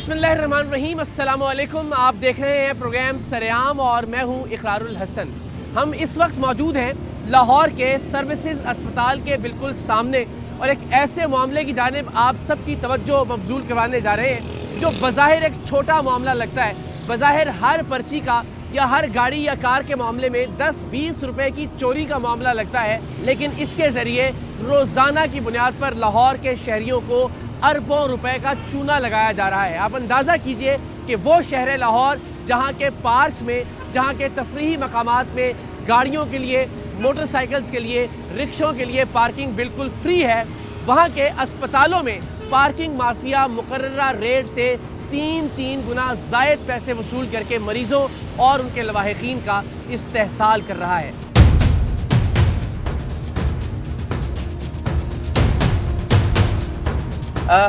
बिस्मिल्लाहिर्रहमानिर्रहीम, अस्सलाम वालेकुम। आप देख रहे हैं प्रोग्राम सरेआम और मैं हूं इकरारुल हसन। हम इस वक्त मौजूद हैं लाहौर के सर्विसेज अस्पताल के बिल्कुल सामने और एक ऐसे मामले की जानिब आप सबकी तवज्जो मबजूल करवाने जा रहे हैं जो बज़ाहिर एक छोटा मामला लगता है। बज़ाहिर हर पर्ची का या हर गाड़ी या कार के मामले में 10-20 रुपए की चोरी का मामला लगता है, लेकिन इसके ज़रिए रोज़ाना की बुनियाद पर लाहौर के शहरियों को अरबों रुपए का चूना लगाया जा रहा है। आप अंदाज़ा कीजिए कि वो शहर लाहौर जहाँ के पार्क्स में, जहाँ के तफरीही मकामात में गाड़ियों के लिए, मोटरसाइकिल्स के लिए, रिक्शों के लिए पार्किंग बिल्कुल फ्री है, वहाँ के अस्पतालों में पार्किंग माफिया मुकर्ररा रेट से 3 गुना ज़ायद पैसे वसूल करके मरीज़ों और उनके लवाहिकीन का इस्तेहसाल कर रहा है।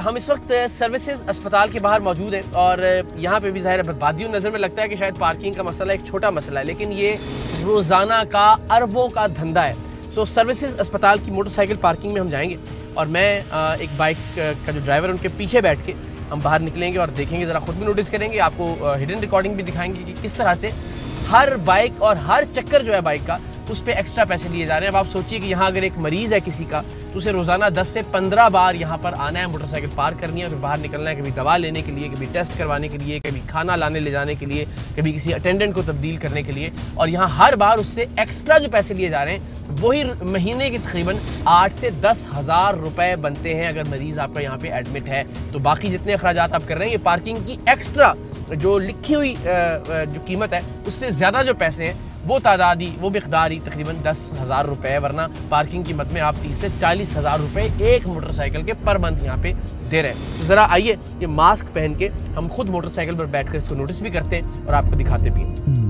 हम इस वक्त सर्विसेज अस्पताल के बाहर मौजूद हैं और यहाँ पे भी ज़ाहिर बर्बादियों नज़र में लगता है कि शायद पार्किंग का मसला एक छोटा मसला है, लेकिन ये रोज़ाना का अरबों का धंधा है। सो सर्विसेज अस्पताल की मोटरसाइकिल पार्किंग में हम जाएंगे और मैं एक बाइक का जो ड्राइवर उनके पीछे बैठ के हम बाहर निकलेंगे और देखेंगे, ज़रा ख़ुद भी नोटिस करेंगे, आपको हिडन रिकॉर्डिंग भी दिखाएंगे कि किस तरह से हर बाइक और हर चक्कर जो है बाइक का उस पर एक्स्ट्रा पैसे लिए जा रहे हैं। अब आप सोचिए कि यहाँ अगर एक मरीज़ है किसी का तो उसे रोज़ाना 10 से 15 बार यहाँ पर आना है, मोटरसाइकिल पार्क करनी है, फिर बाहर निकलना है, कभी दवा लेने के लिए, कभी टेस्ट करवाने के लिए, कभी खाना लाने ले जाने के लिए, कभी किसी अटेंडेंट को तब्दील करने के लिए, और यहाँ हर बार उससे एक्स्ट्रा जो पैसे लिए जा रहे हैं वही महीने के तकरीबन 8 से 10 हज़ार रुपये बनते हैं अगर मरीज़ आपका यहाँ पे एडमिट है। तो बाकी जितने अखराजात आप कर रहे हैं, ये पार्किंग की एक्स्ट्रा जो लिखी हुई जो कीमत है उससे ज़्यादा जो पैसे हैं वो तादाद ही, वो मिक़दार ही तकरीबन 10 हज़ार रुपये, वरना पार्किंग कीमत में आप 30 से 40 हज़ार रुपये एक मोटरसाइकिल के पर मंथ यहाँ पे दे रहे हैं। तो ज़रा आइए ये मास्क पहन के हम खुद मोटरसाइकिल पर बैठ कर इसको नोटिस भी करते हैं और आपको दिखाते भी हैं।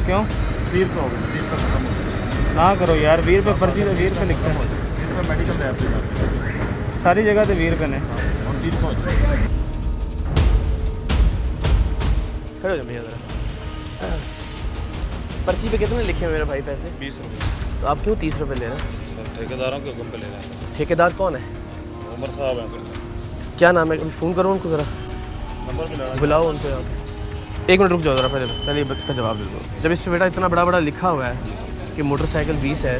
क्यों 20 रुपये हो गए, 20 रुपये खत्म हो गया ना करो यार। 20 रुपये पर्ची तो 20 रुपये लिखते हैं, 20 रुपये मेडिकल है आपके सारी जगह तो 20 रुपये ने और 20 रुपये खड़े हो जाओ भैया ज़रा। पर्ची पे कितने लिखे हैं मेरे भाई पैसे? 20 रुपये। तो आप क्यों 30 रुपये ले रहे हैं? सर ठेकेदारों के हुक्म पे ले रहे हैं। ठेकेदार कौन है? उमर साहब हैं सर। क्या नाम है? फ़ोन करो उनको, ज़रा नंबर बुलाओ उनको यहाँ। एक मिनट रुक जाओ ज़रा, पहले इसका जवाब दे दो। जब इस पर बेटा इतना बड़ा लिखा हुआ है कि मोटरसाइकिल 20 है,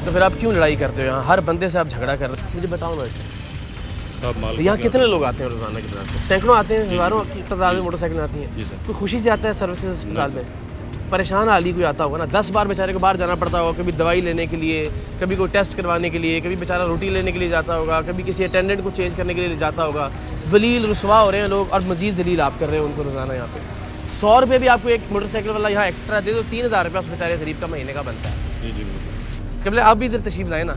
तो फिर आप क्यों लड़ाई करते हो? यहाँ हर बंदे से आप झगड़ा कर रहे हो, मुझे बताओ ना। सब माल यहाँ कितने लोग आते हैं रोज़ाना की तरह? सैकड़ों आते हैं, हज़ारों की तादाद में मोटरसाइकिल आती हैं। तो खुशी से आता है सर्विसेज अस्पताल में? परेशान हाली कोई आता होगा ना, 10 बार बेचारे को बाहर जाना पड़ता होगा, कभी दवाई लेने के लिए, कभी कोई टेस्ट करवाने के लिए, कभी बेचारा रोटी लेने के लिए जाता होगा, कभी किसी अटेंडेंट को चेंज करने के लिए जाता होगा। जलील रुसवा हो रहे हैं लोग और मज़ीद जलील आप कर रहे हैं उनको रोज़ाना। यहाँ पे 100 रुपये भी आपको एक मोटरसाइकिल वाला यहाँ एक्स्ट्रा दे दो, 3000 रुपये उस बेचारे गरीब का महीने का बनता है। कबले आप भी इधर तशरीफ लाए ना,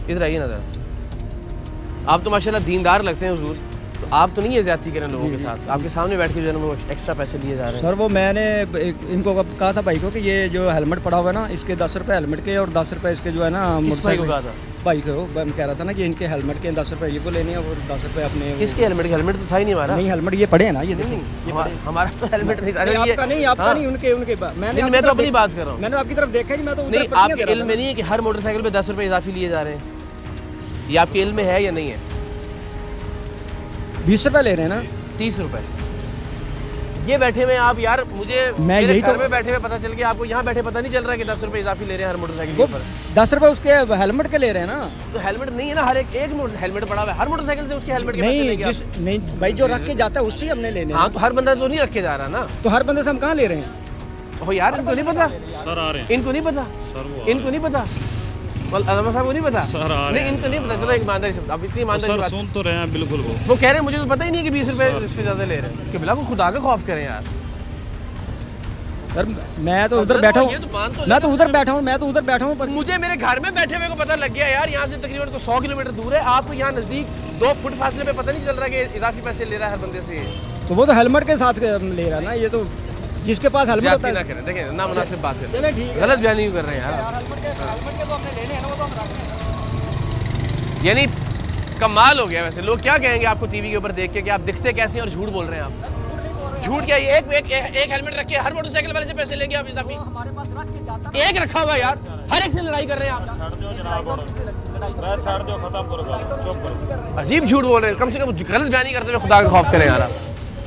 इधर आइए ना ज़रा। आप तो माशाल्लाह दीनदार लगते हैं हुजूर, तो आप तो नहीं है ज़्यादती करें लोगों के साथ? आपके सामने बैठ के जो है ना वो एक्स्ट्रा पैसे लिए जा रहे हैं। सर वो मैंने इनको कहा था भाई को कि ये जो हेलमेट पड़ा हुआ है ना, इसके 10 रुपये हेलमेट के और 10 रुपये इसके जो है ना मोटरसाइकिल को कहा था भाई को। मैं कह रहा था ना कि इनके हेलमेट के 10 रुपये ये को लेने हैं और 10 रुपये अपने। किसके हेलमेट? हेलमेट तो था ही नहीं हमारा। नहीं हेलमेट ये पड़े हैं ना, ये देखिए हमारा तो हेलमेट नहीं था। आपका नहीं, आपका नहीं, उनके मैं तो अपनी बात कर रहा हूँ। मैंने आपकी तरफ देखा ही, मैं तो नहीं, आपके इल्म में नहीं है कि हर मोटरसाइकिल पे 10 रुपये इजाफी लिए जा रहे हैं? ये आपके इल्म में है या नहीं है? 20 रुपये ले रहे हैं ना, 30 रुपये। ये बैठे हुए आप यार, मुझे मैं यही घर में बैठे हुए पता चल गया, आपको यहाँ बैठे पता नहीं चल रहा है कि 10 रुपये इजाफी ले रहे हैं हर मोटरसाइकिल के ऊपर। 10 रुपये उसके हेलमेट के ले रहे हैं ना। तो हेलमेट नहीं है ना, हर एक हेलमेट पड़ा हुआ है, हर मोटरसाइकिल से उसके हेलमेट के नहीं भाई, जो रख के जाता है उससे हमने लेने। हाँ, तो हर बंदा तो नहीं रखे जा रहा ना, तो हर बंदे से हम कहाँ ले रहे हैं? ओ यार, इनको नहीं पता सर आ रहे हैं, इनको नहीं पता सर, इनको नहीं पता, अज़मा साहब को नहीं पता सर आ रहे नहीं, इनको नहीं पता। चलो एक ईमानदारी से, आप इतनी ईमानदारी सर सुन तो रहे हैं बिल्कुल। वो कह रहे हैं मुझे तो पता ही नहीं कि 20 रुपये इससे ज़्यादा ले रहे हैं। कि बिल्कुल खुदा का खौफ करें यार। सर मैं तो उधर बैठा हूँ, मैं तो उधर बैठा हूँ, मुझे मेरे घर में बैठे हुए को पता लग गया यार। यहाँ से तकरीबन 100 किलोमीटर दूर है, आपको यहाँ नज़दीक 2 फुट फासले पे पता नहीं चल रहा कि इजाफी पैसे ले रहा है हर बंदे से। तो वो तो हेलमेट के साथ ले रहा है ना, ये तो जिसके पास हेलमेट होता ना है। करें, देखिए ना मुनासिब बात है, चले ठीक है, गलत बयानी क्यों कर रहे हैं यार। हेलमेट के तो हमने लेने हैं ना, वो तो हम रख रहे हैं। यानी कमाल हो गया। वैसे लोग क्या कहेंगे आपको टीवी के ऊपर देख के कि आप दिखते कैसे हैं और झूठ बोल रहे हैं आप। झूठ क्या, एक हेलमेट रख के हर मोटरसाइकिल वाले से पैसे लेंगे आप इजाफी? हमारे पास रख के जाता एक रखा हुआ है यार, हर एक से लड़ाई कर रहे हैं आप। अजीब झूठ बोल रहे हैं, कम से कम गलत बयानी करते हुए खुदा का खौफ करें यार।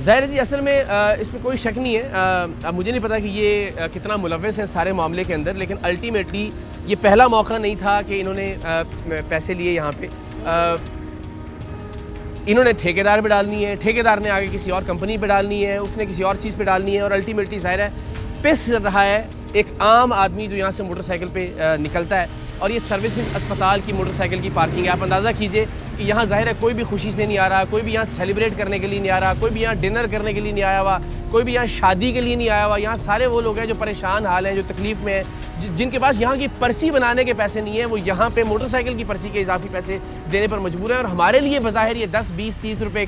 ज़ाहिर जी असल में इसमें कोई शक नहीं है। अब मुझे नहीं पता कि ये कितना मुलव्वस है सारे मामले के अंदर, लेकिन अल्टीमेटली ये पहला मौका नहीं था कि इन्होंने पैसे लिए यहाँ पे। इन्होंने ठेकेदार पे डालनी है, ठेकेदार ने आगे किसी और कंपनी पे डालनी है, उसने किसी और चीज़ पे डालनी है, और अल्टीमेटली ज़ाहिर है पिस रहा है एक आम आदमी जो यहाँ से मोटरसाइकिल पे निकलता है। और ये सर्विसेज अस्पताल की मोटरसाइकिल की पार्किंग है। आप अंदाज़ा कीजिए कि यहाँ ज़ाहिर है कोई भी खुशी से नहीं आ रहा, कोई भी यहाँ सेलिब्रेट करने के लिए नहीं आ रहा, कोई भी यहाँ डिनर करने के लिए नहीं आया हुआ, कोई भी यहाँ शादी के लिए नहीं आया हुआ। यहाँ सारे वो लोग हैं जो परेशान हाल हैं, जो तकलीफ़ में हैं, जिनके पास यहाँ की पर्ची बनाने के पैसे नहीं है, वो यहाँ पे मोटरसाइकिल की पर्ची के इजाफी पैसे देने पर मजबूर है। और हमारे लिए बज़ाहिर ये 10, 20, 30 रुपए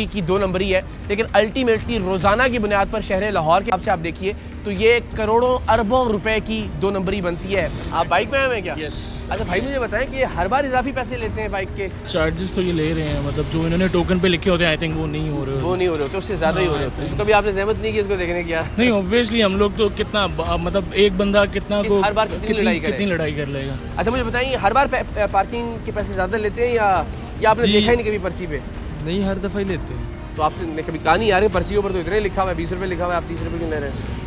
की 2 नंबरी है, लेकिन अल्टीमेटली रोज़ाना की बुनियाद पर शहर लाहौर के आपसे आप देखिए तो ये करोड़ों अरबों रुपए की 2 नंबरी बनती है। आप बाइक में आए हुए हैं क्या? यस। अच्छा भाई मुझे बताएं कि हर बार इजाफी पैसे लेते हैं बाइक के? चार्जेस तो ये ले रहे हैं, मतलब जो इन्होंने टोकन पे लिखे होते हैं आई थिंक वो नहीं हो रहे वो नहीं हो रहे होते, उससे ज़्यादा ही हो रहे होते हैं। तो कभी आपने जहमत नहीं की इसको देखने की? नहीं, ऑब्वियसली हम लोग तो कितना मतलब एक बंदा कितना को हर बार कितनी लड़ाई कर लेगा। अच्छा मुझे बताइए हर बार पार्किंग के पैसे ज़्यादा लेते हैं या आपने देखा ही नहीं कभी पर्ची पे? नहीं, हर दफ़ा ही लेते हैं। तो आपसे कभी कहा नहीं यार पर्ची के ऊपर तो इतने लिखा हुआ है, 20 रुपये लिखा हुआ है, आप 30 रुपये क्यों ले रहे हैं?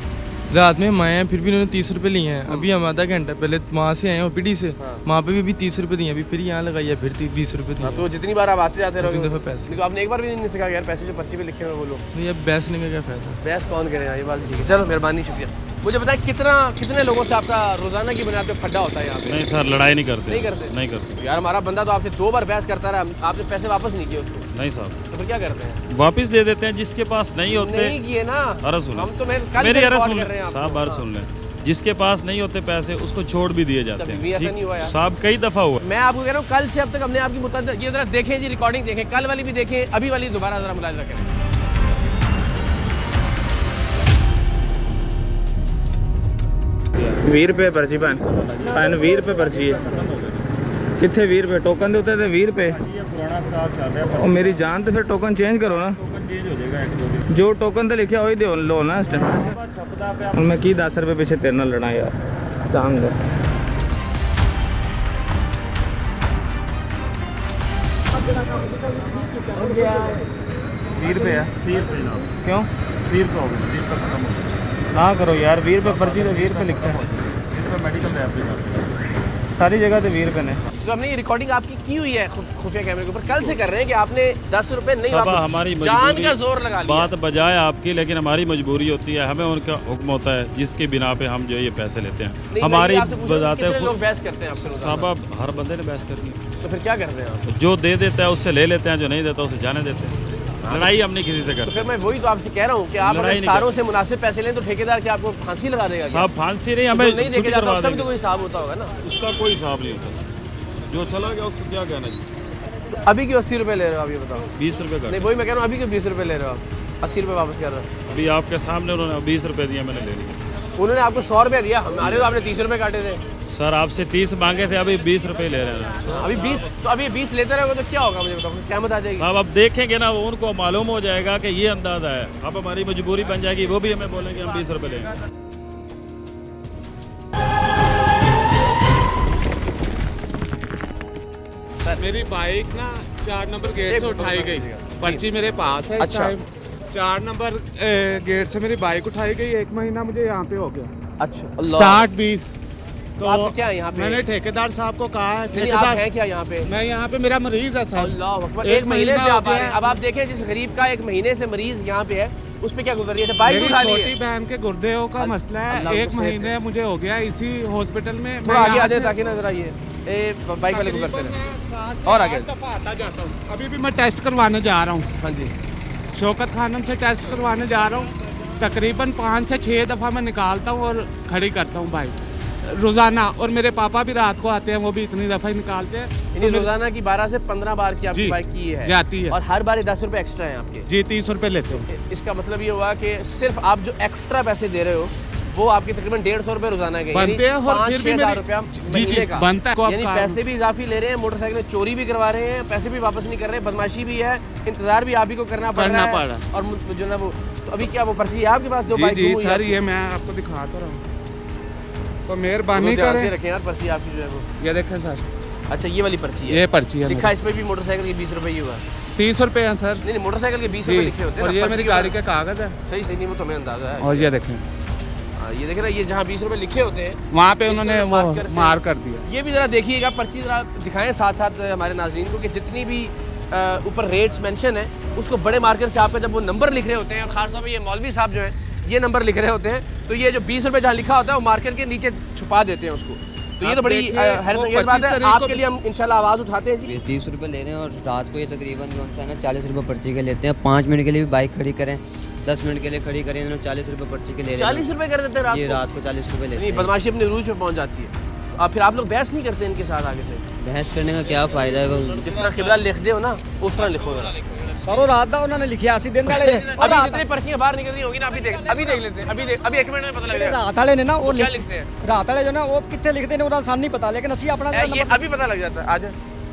रात में हम आए हैं, फिर भी उन्होंने 30 रुपये लिए हैं। अभी हम आधा घंटा पहले वहाँ से आए हैं ओपीडी से, वहाँ पे भी 30 रुपये दिए, अभी फिर यहाँ लगाई है, फिर 20 रुपये दिए। तो जितनी बार आप आते जाते रहोगे उतनी दफ़ा पैसे। तो आपने एक बार भी नहीं सीखा यार पैसे जो पर्ची पे लिखे हुए बोलो? नहीं, अब बहस नहीं का क्या फ़ायदा। बहस कौन करेगा, ये बात ठीक है। चलो मेहरबानी, शुक्रिया। मुझे बताएं कितने लोगों से आपका रोजाना की बुनियाद पे फड्डा होता है यहाँ पे? नहीं सर, लड़ाई नहीं करते। नहीं करते यार। हमारा बंदा तो आपसे 2 बार बहस करता रहा, आपने पैसे वापस नहीं किए उसको? नहीं साहब। तो फिर क्या करते हैं? वापस दे देते हैं जिसके पास नहीं होते। नहीं किए ना, अरे सुन, हम तो मेरी अरे सुन साहब, अरे सुन लें, जिसके पास नहीं होते पैसे उसको छोड़ भी दिए जाते हैं। ऐसा नहीं हुआ साहब, कई दफ़ा हुआ। मैं आपको कह रहा हूँ कल से अब तक हमने आपकी मुतअद्दिद, ये जरा देखें जी, रिकॉर्डिंग देखें, कल वाली भी देखें, अभी वाली दोबारा जरा मुलाहिजा करें। 20 रुपये पर्ची भैन 20 रुपये पर्ची है। कितने 20 रुपये टोकन दे होते थे? 20 रुपये और मेरी जान तो फिर टोकन चेंज करो ना। जो टोकन तो लिखे वही दे लो ना इस टाइम। मैं की 10 रुपये पीछे तेरे नाल लड़ा यार, जान दो। क्यों 20 रुपये हो गए, 20 रुपये खत्म हो गए। ना करो यार, 20 रुपये पर्ची तो 20 रुपये लिखता है। 20 रुपये मेडिकल रैप पे जाते हैं। सारी जगह तो 20 रुपये ने। तो हमने ये रिकॉर्डिंग आपकी की हुई है खुफिया कैमरे के ऊपर, कल से कर रहे हैं कि आपने 10 रुपये नहीं सब वापस, हमारी जान का जोर लगा लिया। बात बजाय आपकी, लेकिन हमारी मजबूरी होती है, हमें उनका हुक्म होता है जिसके बिना पे हम जो ये पैसे लेते हैं। हमारी बताते हैं लोग बहस करते हैं आपसे साहब, अब हर बंदे ने बहस करनी। तो फिर क्या करते हैं आप? जो दे देता है उससे ले लेते हैं, जो नहीं देता उसे जाने देते हैं। लड़ाई हम नहीं किसी से तो करते। फिर मैं वही तो आपसे कह रहा हूँ कि आप अगर सारों से मुनासिब पैसे लें तो ठेकेदार क्या आपको फांसी लगा देगा? साहब फांसी नहीं, हमें नहीं देके जाता उसका भी तो कोई हिसाब होता होगा ना। उसका कोई हिसाब नहीं होता, जो चला गया उससे क्या कहना जी। तो अभी क्यों 80 रुपये ले रहे हो आप, ये बताओ? 20 रुपये का नहीं वही मैं कह रहा हूँ, अभी क्यों 20 रुपये ले रहे हो आप? 80 रुपये वापस कर रहे हो। अभी आपके सामने उन्होंने 20 रुपये दिए, मैंने ले लिया। उन्होंने आपको 100 रुपये दिया, हमारे तो आपने 30 रुपये काटे थे। सर आपसे 30 मांगे थे, अभी 20 रुपये ले रहे हैं। अभी 20, तो अभी 20 लेते रहोगे तो क्या होगा मुझे बताओ, क्या बता जाएगी? साहब अब देखेंगे ना, वो उनको मालूम हो जाएगा कि ये अंदाजा है। अब हमारी मजबूरी बन जाएगी, वो भी हमें बोलेंगे हम 20 रुपये लेंगे। मेरी बाइक ना 4 नंबर गेट से उठाई गई, पर्ची मेरे पास है इस टाइम। 4 नंबर गेट से मेरी बाइक उठाई गई, 1 महीना मुझे यहाँ पे हो गया। अच्छा, स्टार्ट 20। तो आप क्या यहाँ पे? मैंने ठेकेदार साहब को कहा है। ठेकेदार है क्या यहाँ पे? मैं यहाँ पे, मेरा मरीज है सर। अल्लाह अकबर, 1 महीने से आप आ रहे हैं। अब आप देखें जिस गरीब का 1 महीने से मरीज यहाँ पे है, उस पे क्या गुजर रही है? बाइक उठा ली है। छोटी बहन के गुर्दों का मसला है, 1 महीने मुझे हो गया इसी हॉस्पिटल में। थोड़ा आगे आ जाए ताकि नजर आइए, बाइक वाले गुजरते रहे और आगे आता जाता हूँ। अभी भी मैं टेस्ट करवाने जा रहा हूँ। हाँ जी, शौकत खानम से टेस्ट करवाने जा रहा हूँ। तकरीबन 5 से 6 दफ़ा मैं निकालता हूँ और खड़ी करता हूँ बाइक रोज़ाना। और मेरे पापा भी रात को आते हैं, वो भी इतनी दफ़ा ही निकालते हैं। तो रोजाना की 12 से 15 बार की आपकी बाइक की है जाती है, और हर बार 10 रुपए एक्स्ट्रा है आपके जी 30 रुपए लेते हैं। इसका मतलब ये हुआ कि सिर्फ आप जो एक्स्ट्रा पैसे दे रहे हो वो आपके तकरीबन 150 रुपए रोजाना के बनते हैं, और फिर भी 5-6 रुपया महीने का बनता है। यानी पैसे भी इजाफी ले रहे हैं, मोटरसाइकिल चोरी भी करवा रहे हैं, पैसे भी वापस नहीं कर रहे हैं, बदमाशी भी है, इंतजार भी आप ही को करना पड़ रहा है। और जो ना वो तो अभी क्या वो पर्ची है आपके पास जो बाइक जी सर ये मैं आपको दिखा तो रहा हूँ, तो मेहरबानी करें रखें यार पर्ची आपकी जो है वो, ये देखें सर। अच्छा ये वाली पर्ची है, ये पर्ची है लिखा इस पे भी मोटरसाइकिल के 20 रुपए ही हुआ, 30 रुपए है सर। नहीं मोटरसाइकिल के 20 रुपए लिखे होते हैं, और ये मेरी गाड़ी के कागज है। सही सही नहीं वो तो हमें अंदाजा है। और ये देखें, ये देख रहे हैं, ये जहाँ 20 रुपए लिखे होते हैं वहाँ पे उन्होंने वो मार कर दिया। ये भी जरा देखिएगा पर्ची, जरा दिखाएं साथ साथ हमारे नाज़रीन को कि जितनी भी ऊपर रेट्स मेंशन है उसको बड़े मार्कर से आपका जब वो नंबर लिख रहे होते हैं, और खासतौर पर ये मौलवी साहब जो है ये नंबर लिख रहे होते हैं, तो ये जो 20 रुपए जहाँ लिखा होता है वो मार्कर के नीचे छुपा देते हैं उसको। तो ये तो बड़ी हैरत बात है, आपके लिए हम इंशाल्लाह आवाज़ उठाते हैं जी। 30 रुपये ले रहे हैं और रात को ये तकरीबन कौन सा है ना 40 रुपये पर्ची के लेते हैं। 5 मिनट के लिए भी बाइक खड़ी करें, 10 मिनट के लिए खड़ी करें, 40 रुपये पर्ची के ले रहे हैं। 40 रुपए कर देते हैं ये रात को 40 रुपये लेते हैं। बदमाशी अपने रूज पे पहुँच जाती है। तो फिर आप लोग बहस नहीं करते इनके साथ आगे से? बहस करने का क्या फ़ायदा है? जिस तरह किबला लिख दे हो ना उस तरह लिखो जरा। सर रात दा उन्होंने लिखिया सी दिन वाले और जितनी पर्चियां बाहर निकल रही होगी ना अभी देख लेते हैं, अभी 1 मिनट में पता लग जाएगा। रात वाले ने ना वो क्या लिखते हैं, रात वाले जो ना वो कितने लिखते हैं उन्हें नहीं पता, लेकिन असली अपना ये अभी पता लग जाता है। आज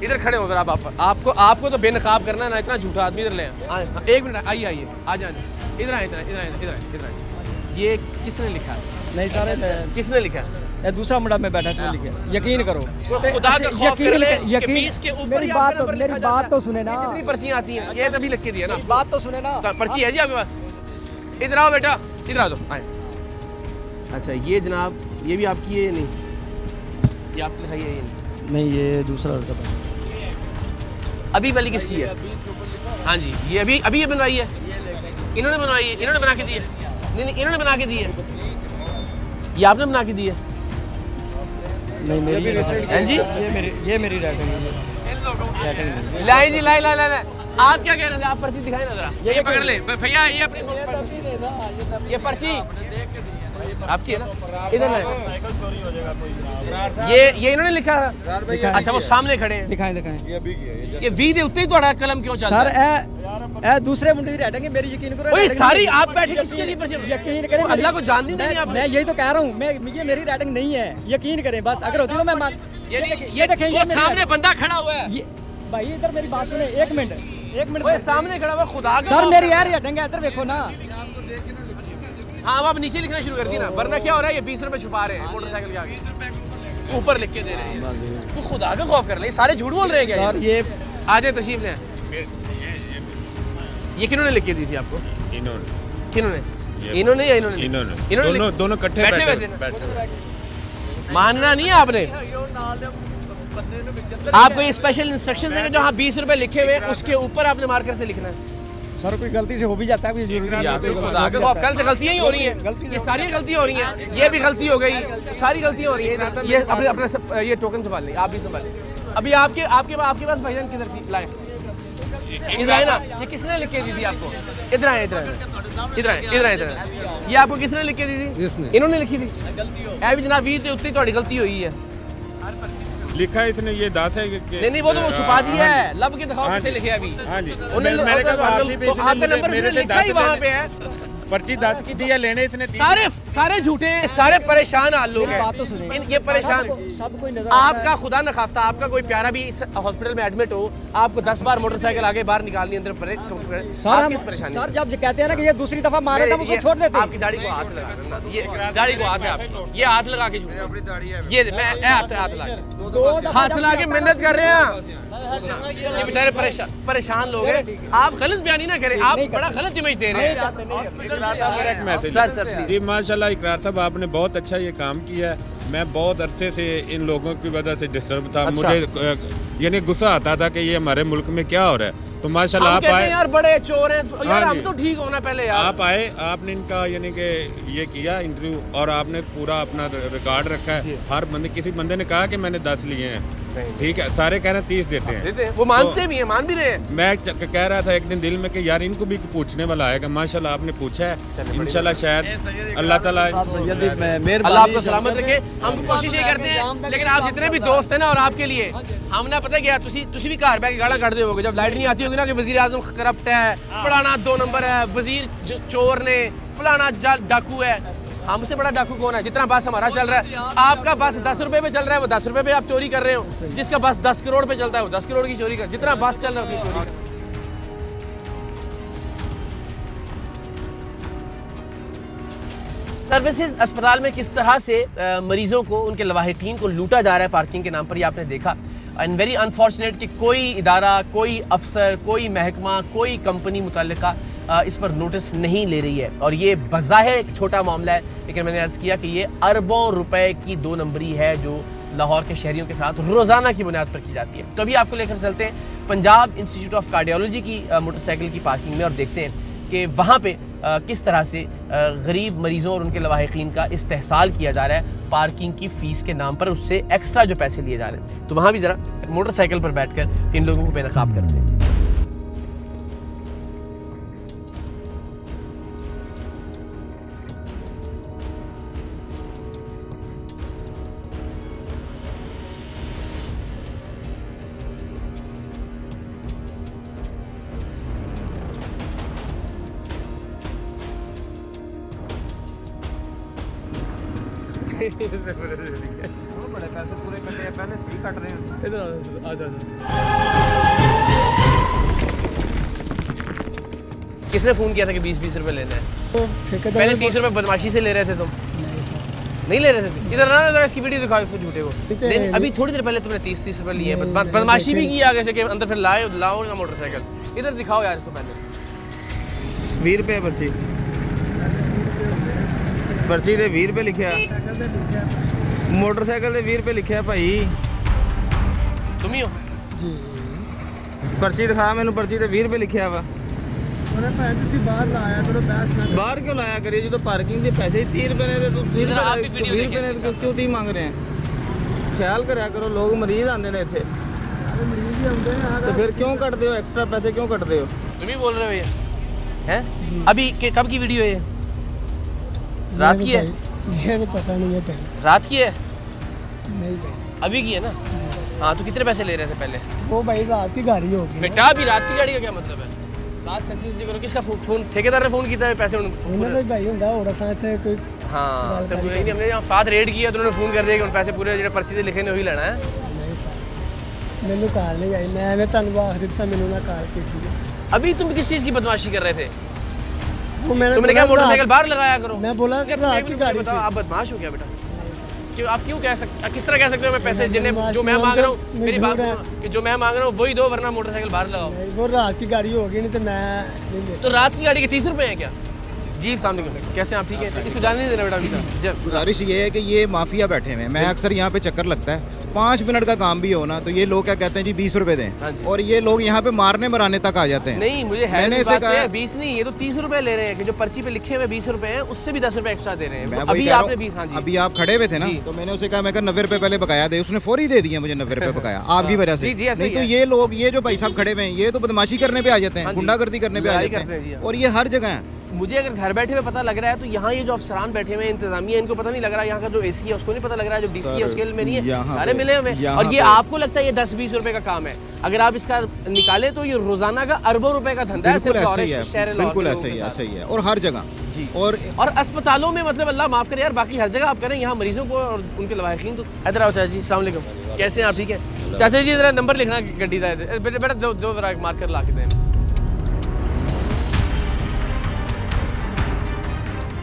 इधर खड़े हो जरा आप आपको तो बेनकाब करना है ना, इतना झूठा आदमी। इधर ले 1 मिनट, आइए आ जाए, इधर आए। ये किसने लिखा है? नहीं सारे किसने लिखा है? ये दूसरा मुंडा में बैठा था लिखा, यकीन करो खुदा का खौफ कर ले कि यकीन 20 के ऊपर मेरी बात तो सुने ना, कितनी पर्चियां आती हैं ये तभी लिख के दिया ना। बात तो सुने ना, पर्ची है जी आपके पास? इधर आओ बेटा, इधर आ दो, आए। अच्छा ये जनाब ये भी आपकी है? नहीं ये आपकी लिखाई है? ये नहीं ये दूसरा लड़का था। अभी वाली किसकी है? हाँ जी ये अभी ये बनवाई है, इन्होंने बनवाई है, इन्होंने बना के दी है? नहीं इन्होंने बना के दी है, ये आपने बना के दी है? नहीं मेरी हैं जी, ये मेरी राइटिंग है। लाई जी लाई। आप क्या कह रहे थे? आप पर्ची दिखाए ना जरा, ये पकड़ ले भैया, ये अपनी ये पर्ची आपकी है ना, इधर ये इन्होंने लिखा है। अच्छा वो सामने खड़े हैं, दिखाएं। ये वी दे उत्ते ही थोड़ा कलम क्यों चलता है? सर ए दूसरे मुंडे की राइटिंग है, मेरी यकीन करो। ओए सारी आप बैठे किसके लिए पर्ची? यकीन करें, अल्लाह को जानती नहीं आप? मैं यही तो कह रहा हूँ, ये मेरी राइटिंग नहीं है, यकीन करें बस। अगर होती तो मैं मान ये देखेंगे सामने बंदा खड़ा हुआ है। भाई इधर मेरी बात सुने, 1 मिनट सामने खड़ा हुआ, खुदा सर मेरी यार राइटिंग है, इधर देखो ना। हाँ आप नीचे लिखना शुरू कर दी ना, वरना क्या हो रहा है ये 20 रुपए छुपा रहे हैं मोटरसाइकिल के आगे, ऊपर लिख के दे रहे हैं। तो खुदा का खौफ कर ले, सारे झूठ बोल रहे हैं क्या? सर ये आ जाए तशरीफ ले। ये किन्होंने लिख के दी थी आपको? किन्होंने? इन्होंने या इन्होंने? दोनों इकट्ठे बैठे। मानना नहीं है आपने, आपको ये स्पेशल इंस्ट्रक्शन देंगे जहाँ 20 रुपए लिखे हुए उसके ऊपर आपने मार्कर से लिखना है। सर कोई गलती से हो भी जाता है, कोई जरूरी नहीं है। खुदा के खौफ, कल से गलतियां ही हो रही हैं, ये सारी गलतियां हो रही हैं, ये भी गलती हो गई, सारी गलतियां हो रही हैं। ये अपने ये टोकन संभाल लें, आप भी संभाल लें। अभी आपके पास भाईजान किधर थी? लाए इधर आए ना, ये किसने लिख के दी थी आपको? इधर आए। ये आपको किसने लिख के दी थी? इन्होंने लिखी थी। ऐ भी जनाब 20 उत्ते थोड़ी गलती हुई है, लिखा है इसने, ये 10 है कि नहीं वो तो वो छुपा दिया है, लब के दिखाओ कितने लिखे अभी। हाँ जी मैंने कहा आपका नंबर मेरे से 10 वहाँ पे है, पर्ची 10 की दी है, लेने इसने सारे झूठे हैं, सारे परेशान हाल लोग हैं। बात तो सुनिए, ये परेशान सब कोई नजर आपका खुदा न खास्ता आपका कोई प्यारा भी इस हॉस्पिटल में एडमिट हो, आपको 10 बार मोटरसाइकिल आगे बाहर निकालनी अंदर पड़े तो किस परेशानी? सर जब कहते हैं ना कि ये दूसरी दफा मारे था मुझे छोड़ देते। आपकी दाढ़ी को हाथ लगा, ये दाढ़ी को हाथ है आपकी, ये हाथ लगा के ये मैं हाथ लगा के मेहनत कर रहे हैं। ये बेचारे परेशान लोग हैं, आप गलत बयानी ना करें, आप बड़ा गलत इमेज दे रहे हैं। जी माशाल्लाह इकरार साहब आपने बहुत अच्छा ये काम किया है। मैं बहुत अरसे से इन लोगों की वजह से डिस्टर्ब था। अच्छा। मुझे यानी गुस्सा आता था कि ये हमारे मुल्क में क्या हो रहा है। तो माशाल्लाह आप आए यार, बड़े चोर हैं यार, हम तो ठीक होना पहले यार। आप आए, आपने इनका यानी कि ये किया इंटरव्यू और आपने पूरा अपना रिकॉर्ड रखा है। हर बंदे, किसी बंदे ने कहा कि मैंने 10 लिए हैं, ठीक है, सारे कह रहे हैं 30 देते हैं, देते हैं, वो मानते भी हैं, मान भी रहे हैं। मैं कह रहा था एक दिन दिल में कि यार इनको भी पूछने वाला आएगा, माशाल्लाह आपने पूछा है, इंशाल्लाह शायद अल्लाह ताला अल्लाह आपको सलामत रखे। हम कोशिश ये करते हैं, लेकिन आप जितने भी दोस्त हैं ना, और आपके लिए हमने पता क्या, तुसी भी घर बैठ के गाड़ा कटते होगे जब लाइट नहीं आती होगी ना कि वजीर आजम करप्ट है, फलाना 2 नंबर है, वजीर चोर ने, फलाना डाकू है। हमसे बड़ा डाकू कौन है? जितना बस हमारा चल रहा है, आपका बस 10 रुपए पे चल रहा है, वो 10 रुपए पे आप चोरी कर रहे हो। जिसका बस 10 करोड़ पे चलता है वो 10 करोड़ की चोरी कर, जितना बस चल रहा है उतनी चोरी कर। सर्विसेज अस्पताल में किस तरह से मरीजों को, उनके लवाहिकीन को लूटा जा रहा है पार्किंग के नाम पर, ये आपने देखा। एंड वेरी अनफॉर्चुनेट कि कोई इदारा, कोई अफसर, कोई महकमा, कोई कंपनी मुतल्लिका इस पर नोटिस नहीं ले रही है। और ये बज़ाहिर एक छोटा मामला है, लेकिन मैंने अर्ज़ किया कि ये अरबों रुपए की 2 नंबरी है जो लाहौर के शहरियों के साथ रोज़ाना की बुनियाद पर की जाती है। तो अभी आपको लेकर चलते हैं पंजाब इंस्टीट्यूट ऑफ कार्डियोलॉजी की मोटरसाइकिल की पार्किंग में और देखते हैं कि वहाँ पे किस तरह से गरीब मरीज़ों और उनके लवाहिकीन का इस्तेहसाल किया जा रहा है पार्किंग की फ़ीस के नाम पर, उससे एक्स्ट्रा जो पैसे लिए जा रहे हैं। तो वहाँ भी ज़रा मोटरसाइकिल पर बैठ कर इन लोगों को बेनकाब करते हैं। बड़े पैसे पूरे कटे हैं, पहले 3 कट रहे हैं। इधर आ जा। किसने फ़ोन किया था कि 20-20 रुपए लेना है? पहले 30 रुपए बदमाशी से ले रहे थे तुम? नहीं ले रहे थे। इधर ना जरा इसकी वीडियो दिखाओ इसको झूठे को। अभी थोड़ी देर पहले तुमने 30 रुपए लिए, बदमाशी भी की आगे से कि अंदर फिर लाओ ना मोटरसाइकिल। इधर दिखाओ यार इसको पहले। 20 रुपए पर्ची दे 20 रुपए लिखा, मोटरसाइकिल दे 20 रुपए लिखा भाई। तुम ही हो जी? पर्ची दिखा मैंने, पर्ची ते 20 रुपए लिखा वा। बाहर क्यों लाया करिए, जो तो पार्किंग के पैसे ही 30 रुपए ने, तो 20 रुपए ने क्यों 30 मांग रहे हैं? ख्याल करा करो, लोग मरीज आते हैं इतने, तो फिर क्यों कटते हो एक्स्ट्रा पैसे, क्यों कटते हो? तुम ही बोल रहे हो ये हैं? अभी कब की वीडियो है? रात की है? ये तो पता नहीं है, पहले रात की है? नहीं अभी की है ना? हाँ, तो कितने पैसे ले रहे थे पहले? वो भाई रात की गाड़ी होगी बेटा, अभी रात की गाड़ी का क्या मतलब है? रात सच्ची करो, किसका फोन? ठेकेदार ने फोन किया है पैसे उन्होंने भाई होंदा और साथ कोई। हाँ, तो हमने यहाँ फात रेड किया तो उन्होंने फोन कर दिया कि उन पैसे पूरे जो पर्ची से लिखे ने वही लेना है। नहीं सर, मैंने कार नहीं आई, मैं तनवा आख दिता, मैंने ना कार की थी। अभी तुम किस चीज़ की बदमाशी कर रहे थे? तुमने क्या मोटरसाइकिल बाहर लगाया करो? मैं बोला कि रात की गाड़ी। बताओ, आप बदमाश हो क्या बेटा? क्यों आप क्यों कह सकते, किस तरह कह सकते हो मैं पैसे जिन्हें जो मैं मांग रहा हूँ, मेरी बात सुनो कि जो मैं मांग रहा हूँ वही दो, वरना मोटरसाइकिल बाहर लगाओ। वो रात की गाड़ी होगी, नहीं तो मैं नहीं। तो रात की गाड़ी के 30 रुपए हैं क्या? जी सामने कैसे आप ठीक है? इसको जाने नहीं देना बेटा अभी। गुजारिश ये है कि ये माफिया बैठे हुए हैं, मैं अक्सर यहाँ पे चक्कर लगता है, 5 मिनट का काम भी हो ना तो ये लोग क्या कहते हैं जी 20 रुपए दें, और ये लोग यहाँ पे मारने मराने तक आ जाते हैं। नहीं, मुझे मैंने इसे कहा 20 नहीं, ये तो 30 रुपए ले रहे हैं कि जो पर्ची पे लिखे हुए 20 रुपए हैं, उससे भी 10 रुपए एक्स्ट्रा दे रहे हैं। अभी आपने 20, हाँ जी, अभी आप खड़े हुए थे ना, तो मैंने उसे कहा, मैं 90 रुपए पहले बकाया दे, उसने फौरी दे दिया मुझे 90 रुपए बकाया आपकी वजह से। नहीं तो ये लोग, ये जो भाई साहब खड़े हुए हैं, ये तो बदमाशी करने पे आ जाते हैं, गुंडागर्दी करने पे आ जाते हैं, और ये हर जगह है। मुझे अगर घर बैठे हुए पता लग रहा है तो यहाँ ये जो अफसरान बैठे हुए हैं, इंतजामिया, इनको पता नहीं लग रहा, यहाँ का जो एसी है उसको नहीं पता लग रहा है, जो डीसी है उसके में नहीं है, सारे मिले हुए। और ये आपको लगता है ये 10-20 रुपए का काम है, अगर आप इसका निकाले तो ये रोजाना का अरबों रुपए का धंधा है। बिल्कुल ऐसा ही है, बिल्कुल ऐसा ही है, और हर जगह जी। और अस्पतालों में मतलब अल्लाह माफ करे यार, बाकी हर जगह आप करें, यहाँ मरीजों को और उनके लवाहिकीन तो। इधर आओ चाचा जी, अस्सलाम वालेकुम, कैसे हैं आप? ठीक है चाचा जी, जरा नंबर लिखना गड्डी का, बेटा दो जरा मार्कर ला के दें।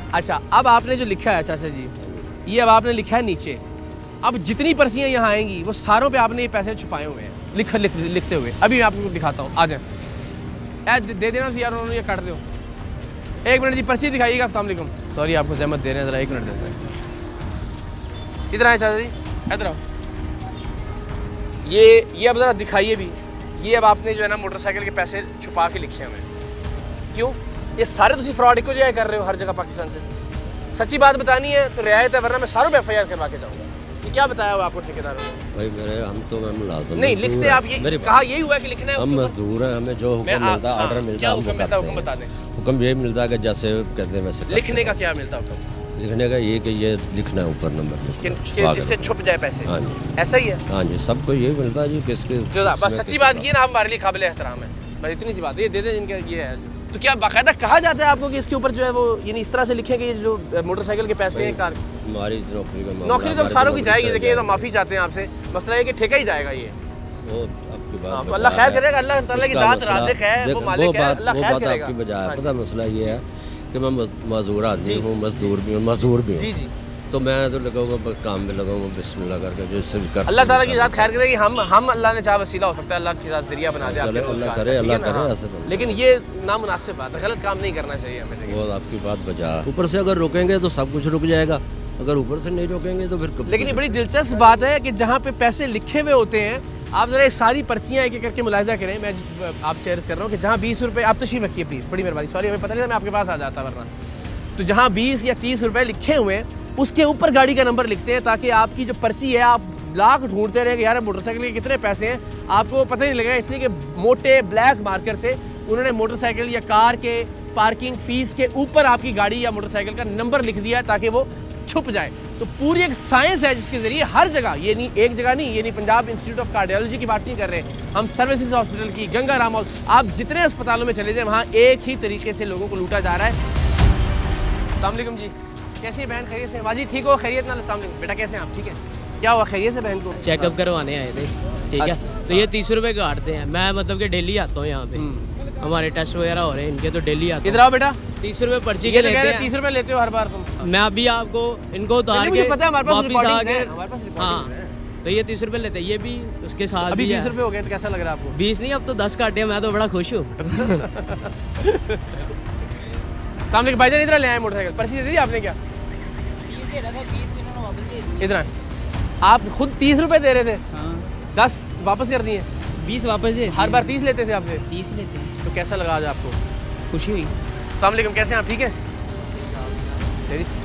अच्छा, अब आपने जो लिखा है चाचा जी, ये अब आपने लिखा है नीचे, अब जितनी पर्चियाँ यहाँ आएंगी वो सारों पे आपने ये पैसे छुपाए हुए हैं लिखते हुए। अभी मैं आपको दिखाता हूँ, आ जाए दे देना यार, उन्होंने ये काट दो। 1 मिनट जी, पर्ची दिखाइएगा। अस्सलाम वालेकुम, सॉरी आपको जहमत दे रहे हैं, ज़रा 1 मिनट देते हैं। इधर आए चाचा जी, इधर आओ। ये अब ज़रा दिखाइए भी, ये अब आपने जो है ना मोटरसाइकिल के पैसे छुपा के लिखे हुए हैं, क्यों? ये सारे तुम फ्रॉड को जो कर रहे हो हर जगह पाकिस्तान से। सच्ची बात बतानी है तो रियायत है, वरना मैं सारों पे FIR करवा के जाऊँगा। कि क्या बताया हुआ आपको ठेकेदारों ने? भाई मेरे हम तो मैं मुलाजिम नहीं लिखते आप ये कहा यही हुआ कि लिखना है? हम मजदूर हैं, हमें जो हुक्म मिलता है, ऑर्डर मिलता है, हुक्म बता दें। हुक्म ये मिलता है कि जैसे कहते हैं वैसे। लिखने का क्या मिलता है? लिखने का ये कि ये लिखना है ऊपर नंबर जिससे छुप जाए पैसे। हाँ जी, ऐसा ही है। हाँ जी, सबको ये मिलता है जी किसके। बस सच्ची बात ये ना हमारे लिए काबिल एहतराम है, बस इतनी सी बात है, ये दे दें जिनका ये है। तो क्या बाकायदा कहा जाता है आपको कि इसके ऊपर जो है वो यानी इस तरह से लिखें कि ये जो मोटरसाइकिल के पैसे हैं कार हमारी नौकरी तो सारों की जाएगी। देखिए ये तो माफ़ी चाहते हैं आपसे, मसला है कि ठेका ही जाएगा ये। वो आपकी बात तो अल्लाह खैर करेगा, अल्लाह ताला की ज़ात राज़िक है, वो मालिक है, अल्लाह खैर करेगा। आपकी बजाय पता मसला ये है कि मैं मजदूर आदमी हूँ, मजदूर भी हूँ, मजदूर भी हूँ, तो मैं तो लगाऊंगा काम में लगाऊंगा बिस्मिल्लाह करके जो इससे भी कर। अल्लाह ताला की ज़ात खैर करेगी। हम अल्लाह ने चाहा वसीला हो सकता है, अल्लाह की ज़ात ज़रिया बना दे आपके अल्लाह करे ऐसे। लेकिन ये नामुनासिब बात है, गलत काम नहीं करना चाहिए हमें। वो आपकी बात बजा, ऊपर से अगर रोकेंगे तो सब कुछ रुक जाएगा, अगर ऊपर से नहीं रोकेंगे तो फिर। लेकिन ये बड़ी दिलचस्प बात है कि जहाँ पे पैसे लिखे हुए होते हैं, आप ज़रा ये सारी पर्चियाँ एक एक करके मुलाहिजा करें। मैं आपसे अर्ज़ कर रहा हूँ कि जहाँ 20 रुपये, आप तशरीफ़ रखिए प्लीज़, बड़ी मेहरबानी, सॉरी हमें पता नहीं था, मैं आपके पास आ जाता वरना। तो जहाँ 20 या 30 रुपये लिखे हुए हैं उसके ऊपर गाड़ी का नंबर लिखते हैं ताकि आपकी जो पर्ची है आप लाख ढूंढते रहे कि यार मोटरसाइकिल के कितने पैसे हैं, आपको पता नहीं लगेगा, इसलिए कि मोटे ब्लैक मार्कर से उन्होंने मोटरसाइकिल या कार के पार्किंग फ़ीस के ऊपर आपकी गाड़ी या मोटरसाइकिल का नंबर लिख दिया ताकि वो छुप जाए। तो पूरी एक साइंस है जिसके ज़रिए हर जगह, ये नहीं एक जगह नहीं, ये नहीं पंजाब इंस्टीट्यूट ऑफ कार्डियोलॉजी की बात नहीं कर रहे, हम सर्विसेज हॉस्पिटल की, गंगा राम, आप जितने अस्पतालों में चले जाएँ वहाँ एक ही तरीके से लोगों को लूटा जा रहा है। अस्सलाम वालेकुम जी, कैसी है बहन? खैरियत से? बाजी ठीक हो? खैरियत ना? अस्सलाम वालेकुम बेटा, कैसे हैं आप? ठीक है, क्या हुआ? खैरियत से? बहन को चेकअप करवाने आए थे, ठीक है। तो ये 30 रुपये काटते हैं, मैं मतलब कि डेली आता हूँ यहाँ पे, हमारे टेस्ट वगैरह हो रहे हैं इनके, तो डेली आता हूँ। इधर आओ बेटा। 30 रुपये पर्ची के लेते हैं। 30 रुपये लेते हो हर बार तुम? मैं अभी आपको इनको उतार के वापस आके, हाँ, तो ये 30 रुपये लेते हैं, ये भी उसके साथ। अभी 20 रुपये हो गए तो कैसा लग रहा है आपको? 20 नहीं, अब तो 10 काटे, मैं तो बड़ा खुश हूँ। सामने के भाईजान इधर ले आए मोटरसाइकिल, पर्ची दे दी आपने? क्या इधर आप खुद 30 रुपए दे रहे थे? हाँ। 10 वापस कर दिए? 20 वापस दे। हर बार 30 लेते थे आपसे? 30 लेते हैं। तो कैसा लगा आज आपको? खुशी हुई। अस्सलाम वालेकुम, कैसे हैं आप? ठीक है।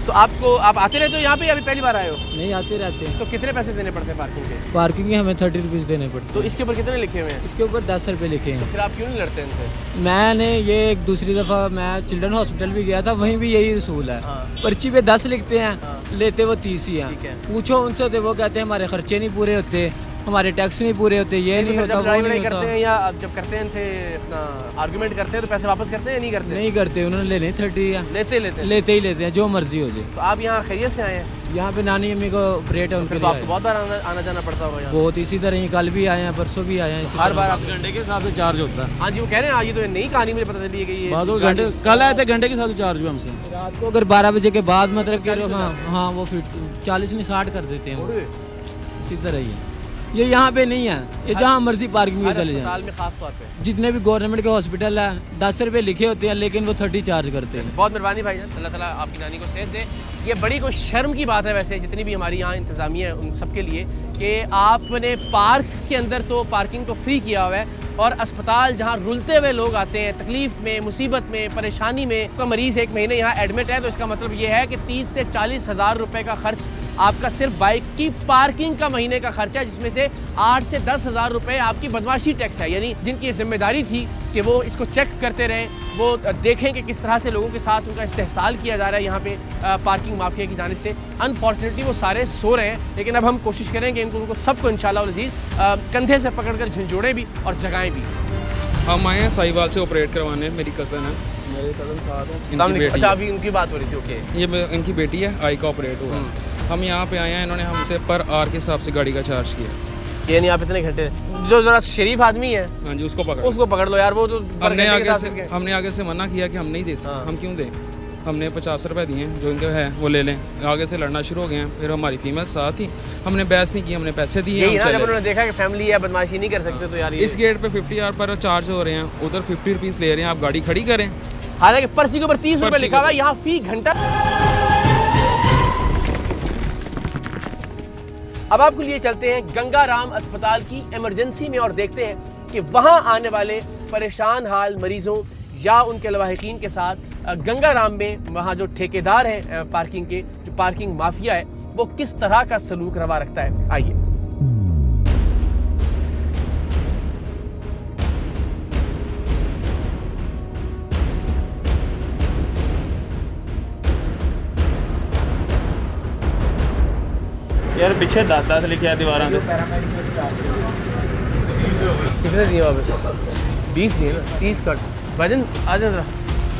तो आपको आप आते रहते हो यहाँ पे या अभी पहली बार आए हो? नहीं, आते रहते हैं। तो कितने पैसे देने पड़ते हैं पार्किंग के? पार्किंग के हमें 30 रुपीज़ देने पड़ते हैं। तो इसके ऊपर कितने लिखे हुए हैं? इसके ऊपर 10 रुपये लिखे हैं। तो फिर आप क्यों नहीं लड़ते इनसे? मैंने ये एक दूसरी दफ़ा मैं चिल्ड्रन हॉस्पिटल भी गया था, वहीं भी यही रसूल है। पर्ची पे 10 लिखते हैं, लेते वो 30 ही हैं। पूछो उनसे तो वो कहते हैं हमारे खर्चे नहीं पूरे होते, हमारे टैक्स नहीं पूरे होते, ये नहीं होता, वो नहीं करते हैं। या जब करते हैं इनसे अपना आर्गुमेंट करते हैं तो पैसे वापस करते हैं या नहीं करते? नहीं करते, उन्होंने लेने 30 या लेते ही लेते हैं, जो मर्जी हो जाए। तो आप यहाँ खैरियत से आए हैं? यहाँ पे नानी अम्मी को ऑपरेट है उनके लिए। आपको बहुत बार आना जाना पड़ता होगा? बहुत, इसी तरह ही कल भी आए हैं, परसों भी आए हैं। हर बार आप घंटे के हिसाब से चार्ज होता है? हाँ जी, वो कह रहे हैं। ये तो नई कहानी मुझे पता चली है कि ये घंटे कल आए थे, घंटे के हिसाब से चार्ज हुआ हमसे। रात को अगर 12 बजे के बाद मतलब कि हाँ वो 40 में 60 कर देते हैं, इसी तरह ही है। ये यहाँ पे नहीं है, ये जहाँ मर्जी पार्किंग में चले जाए। में खास तौर पे जितने भी गवर्नमेंट के हॉस्पिटल है 10 रुपये लिखे होते हैं, लेकिन वो 30 चार्ज करते हैं। बहुत मेहरबानी भाई, अल्लाह ताला आपकी नानी को सेहत दे। ये बड़ी कोई शर्म की बात है वैसे जितनी भी हमारी यहाँ इंतज़ामिया है उन सब के लिए कि आपने पार्क्स के अंदर तो पार्किंग तो फ्री किया हुआ है और अस्पताल जहाँ रुलते हुए लोग आते हैं, तकलीफ़ में, मुसीबत में, परेशानी में, तो मरीज़ 1 महीने यहाँ एडमिट है, तो इसका मतलब ये है कि 30 से 40 हज़ार रुपये का खर्च आपका सिर्फ बाइक की पार्किंग का महीने का खर्चा है, जिसमें से 8 से 10 हज़ार रुपये आपकी बदमाशी टैक्स है। यानी जिनकी जिम्मेदारी थी कि वो इसको चेक करते रहें, वो देखें कि किस तरह से लोगों के साथ उनका इस्तेहसाल किया जा रहा है यहाँ पे पार्किंग माफिया की जानिब से। अनफॉर्चुनेटली वो सारे सो रहे हैं, लेकिन अब हम कोशिश करेंगे उनको सबको इंशाल्लाह अज़ीज़ कंधे से पकड़ कर झंझोड़ें भी और जगाएँ भी। हम आए हैं साहिवाल से ऑपरेट करवाने, मेरी कज़न है, मेरे कज़न साथ हैं। अच्छा, अभी उनकी बात हो रही थी? ओके, ये इनकी बेटी है, आई का ऑपरेट हुआ। हम यहाँ पे आए हैं, इन्होंने हमसे पर आवर के हिसाब से गाड़ी का चार्ज किया। यानी आप इतने घंटे, जो जरा शरीफ आदमी है, हाँ जी, उसको पकड़ लो यार। वो तो हमने आगे से मना किया कि हम नहीं दे सकते, हम क्यों दें। हमने 50 रुपये दिए, जो इनके है वो ले लें। आगे से लड़ना शुरू हो गए हैं, फिर हमारी फीमेल साथ ही, हमने बहस नहीं की, हमने पैसे दिए। जब उन्होंने देखा कि फैमिली है, बदमाशी नहीं कर सकते, तो यार इस गेट पे 50 आवर पर चार्ज हो रहे हैं, उधर 50 रुपीज़ ले रहे हैं, आप गाड़ी खड़ी करें। हालांकि पर्ची के ऊपर 30 रुपये लिखा हुआ है, यहाँ फी घंटा। अब आपको लिए चलते हैं गंगा राम अस्पताल की इमरजेंसी में और देखते हैं कि वहाँ आने वाले परेशान हाल मरीजों या उनके लवाहिकीन के साथ गंगा राम में वहाँ जो ठेकेदार हैं पार्किंग के, जो पार्किंग माफिया है, वो किस तरह का सलूक रवा रखता है। आइए। यार पीछे 10 लिखे है दीवार कितने दिए वापस? 20 दिए ना, 30 कट। भाईजान आ जाओ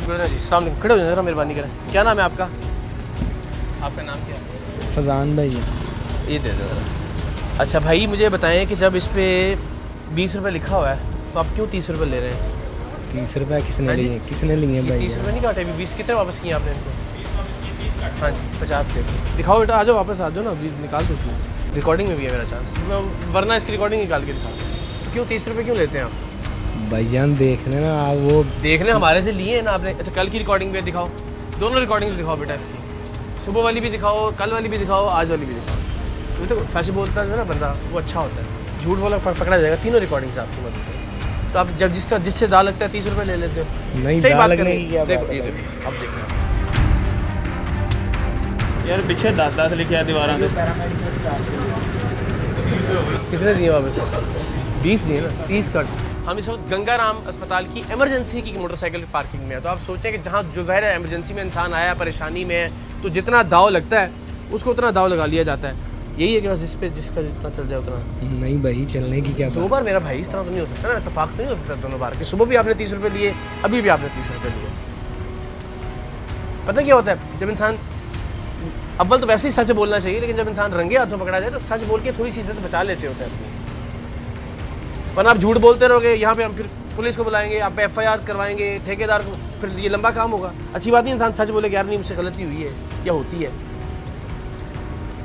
जरा जी, सामने खड़े हो जाए जरा, मेहरबानी करें। क्या नाम है आपका? आपका नाम क्या है? फजान भाई। ये दे दो जरा। अच्छा भाई मुझे बताएं कि जब इस पे 20 रुपये लिखा हुआ है तो आप क्यों 30 रुपये ले रहे हैं? 30 रुपये किसने लिए? किसने लिए भाई? 30 रुपये नहीं काटे अभी। 20 कितने वापस किए आपने इनको? हाँ जी 50 के दिखाओ बेटा, आ जाओ वापस आ जाओ ना, निकाल दो। रिकॉर्डिंग में भी है मेरा चांस, वरना इसकी रिकॉर्डिंग निकाल के दिखाओ। तो क्यों 30 रुपये क्यों लेते हैं आप? भाईजान देखने ना आप, वो देखने हमारे से लिए हैं ना आपने। अच्छा कल की रिकॉर्डिंग भी दिखाओ, दोनों रिकॉर्डिंग्स दिखाओ बेटा इसकी। सुबह वाली भी दिखाओ, कल वाली भी दिखाओ, आज वाली भी दिखाओ। तो सच बोलता है ना बंदा, वो अच्छा होता है। झूठ बोला पकड़ा जाएगा। तीनों रिकॉर्डिंग्स आपकी मदद करें। तो आप जब जिससे दाल लगता है 30 रुपये ले लेते हो। नहीं सही बात लगने की क्या बात है? अब देखो यार पीछे 10 लिखे है दीवार कितने दिए वापस? 20 दिए ना, 30 कट। हम इस वक्त गंगाराम अस्पताल की इमरजेंसी की मोटरसाइकिल पार्किंग में है। तो आप सोचें कि जहाँ जो ज़ाहिर है इमरजेंसी में इंसान आया परेशानी में है, तो जितना दाव लगता है उसको उतना दाव लगा लिया जाता है। यही है कि बस जिसका जितना चल जाए उतना। नहीं भाई चलने की क्या? 2 बार मेरा भाई इस तरह तो नहीं हो सकता ना, इत्तेफाक तो नहीं हो सकता दोनों बार कि सुबह भी आपने 30 रुपये लिए, अभी भी आपने 30 रुपये लिए। पता क्या होता है, जब इंसान अव्वल तो वैसे ही सच बोलना चाहिए, लेकिन जब इंसान रंगे हाथों पकड़ा जाए तो सच बोल के थोड़ी सी इज्जत बचा लेते होते हैं अपनी। वरना आप झूठ बोलते रहोगे, यहाँ पे हम फिर पुलिस को बुलाएंगे, आप पे FIR करवाएंगे, ठेकेदार को, फिर ये लंबा काम होगा। अच्छी बात नहीं इंसान सच बोले कि यार नहीं मुझसे गलती हुई है या होती है।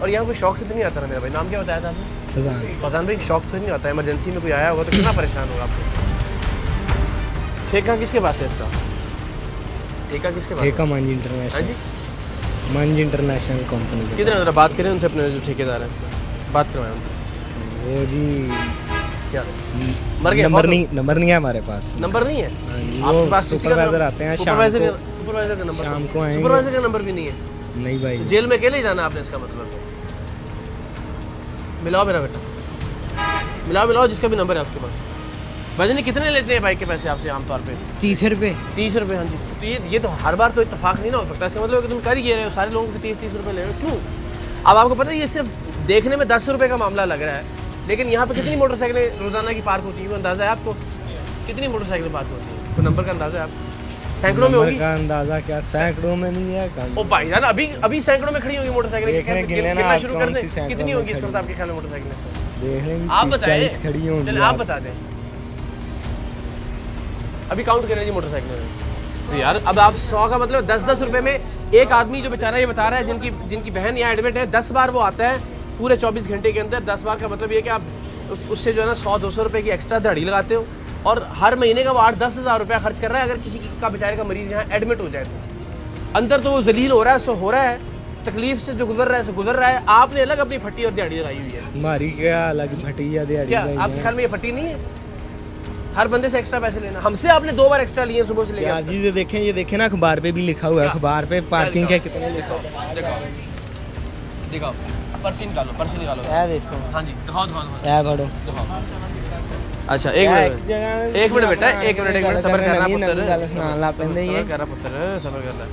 और यहाँ कोई शौक से तो नहीं आता ना मेरा भाई। नाम क्या बताया था आपने? फजान। फजान भाई शौक से नहीं आता, इमरजेंसी में कोई आया होगा तो कितना परेशान होगा आप सोचो। ठेका किसके पास है इसका? ठेका किसके पास? ठेका मांझी इंटरनेशनल। जी मांझी इंटरनेशनल कंपनी। कितने ज़रा बात करें उनसे, अपने जो ठेकेदार हैं बात करवाएं उनसे। वो जी क्या मर गया? नंबर नहीं है हमारे पास। नंबर नहीं है? वो सुपरवाइजर आते हैं सुपरवाइजर का नंबर शाम को आएंगे। सुपरवाइजर का नंबर भी नहीं है? नहीं भाई। जेल में अकेले ही जाना आपने, इसका मतलब। मिलाओ मेरा बेटा, मिलाओ जिसका भी नंबर है उसके पास। भाईजान कितने लेते हैं बाइक के पैसे आपसे आमतौर पे? 30 रुपये। 30 रुपये? हाँ जी। तो ये तो हर बार तो इत्तेफाक नहीं ना हो सकता। इसका मतलब कि तुम कर ही रहे हो, सारे लोगों से 30 रुपये ले रहे हो, क्यों? अब आपको पता है ये सिर्फ देखने में 10 रुपये का मामला लग रहा है, लेकिन यहाँ पे कितनी मोटरसाइकिलें रोजाना की पार्क होती है, वो अंदाजा है आपको? कितनी मोटरसाइकिलें पार्क होती है? कोई नंबर का अंदाजा है आप? सैकड़ों में होगी का अंदाजा क्या? सैकड़ों में नहीं है। ओ भाईजान अभी सैकड़ों में खड़ी होगी मोटरसाइकिल। कितना शुरू कर दें? कितनी होगी इस वक्त आपके ख्याल में मोटरसाइकिलें? आप बताएं, खड़ी होंगी। चलिए आप बता दें, अभी काउंट करें जी मोटरसाइकिलें। तो यार अब आप 100 का मतलब 10-10 रुपए में एक आदमी जो बेचारा ये बता रहा है जिनकी बहन यहाँ एडमिट है, 10 बार वो आता है पूरे 24 घंटे के अंदर। 10 बार का मतलब ये कि आप उससे जो है ना 100-200 रुपये की एक्स्ट्रा दिहाड़ी लगाते हो, और हर महीने का वो 8-10 हज़ार रुपया खर्च कर रहा है। अगर किसी का बेचारे का मरीज़ यहाँ एडमिट हो जाए तो अंदर तो वो जलील हो रहा है, सो हो रहा है, तकलीफ से जो गुजर रहा है सो गुजर रहा है। आपने अलग अपनी फटी और दिहाड़ी लगाई हुई है। हमारी क्या अलग फटी या दिहाड़ी? क्या आपके ख्याल में ये फटी नहीं है? हर बंदे से एक्स्ट्रा पैसे लेना। हमसे आपने 2 बार एक्स्ट्रा लिए सुबह से लेकर। जी ये देखें, ये देखें ना अखबार पे भी लिखा हुआ है, अखबार पे पार्किंग के कितने लिखा हुआ है। दिखाओ पर्ची निकालो, पर्ची निकालो। देखो। हाँ जी दिखाओ। पढ़ो। अच्छा एक मिनट बेटा, एक मिनट सब्र करना पुत्र, सब्र करना।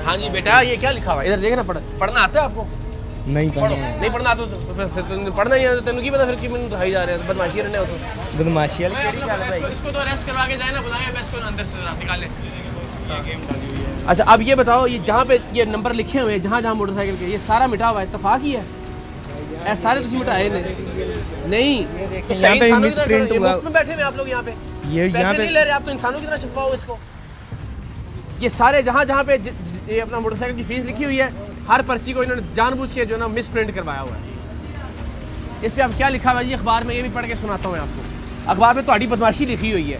हाँ जी बेटा ये क्या लिखा हुआ है? इधर देखना, पढ़ना आता है आपको? नहीं पढ़ना। नहीं पढ़ना आता तो फिर पढ़ना नहीं आता तेन की पता, फिर कि मैंने उठाई जा रहे हैं, बदमाशी रहने हो तो। बदमाशी इसको तो अरेस्ट करवा के जाए ना, बुलाएं मैं इसको अंदर से निकाल लें। अच्छा अब ये बताओ, ये जहाँ पे ये नंबर लिखे हुए हैं जहाँ मोटरसाइकिल के, ये सारा मिटा हुआ है, इत्तेफाक ही है? ऐसे सारे तुम मिटाए नहीं? तो सही इंसानों की मुफ्त में बैठे हुए आप लोग यहाँ पे, पैसे नहीं ले रहे आप, तो इंसानों की तरह छुपाओ इसको। ये सारे जहाँ पे ये अपना मोटरसाइकिल की फीस लिखी हुई है, हर पर्ची को इन्होंने जानबूझ के जो है ना मिस प्रिंट करवाया हुआ है। इस पे अब क्या लिखा हुआ है जी अखबार में, ये भी पढ़ के सुनाता हूँ आपको। अखबार में तुम्हारी बदमाशी लिखी हुई है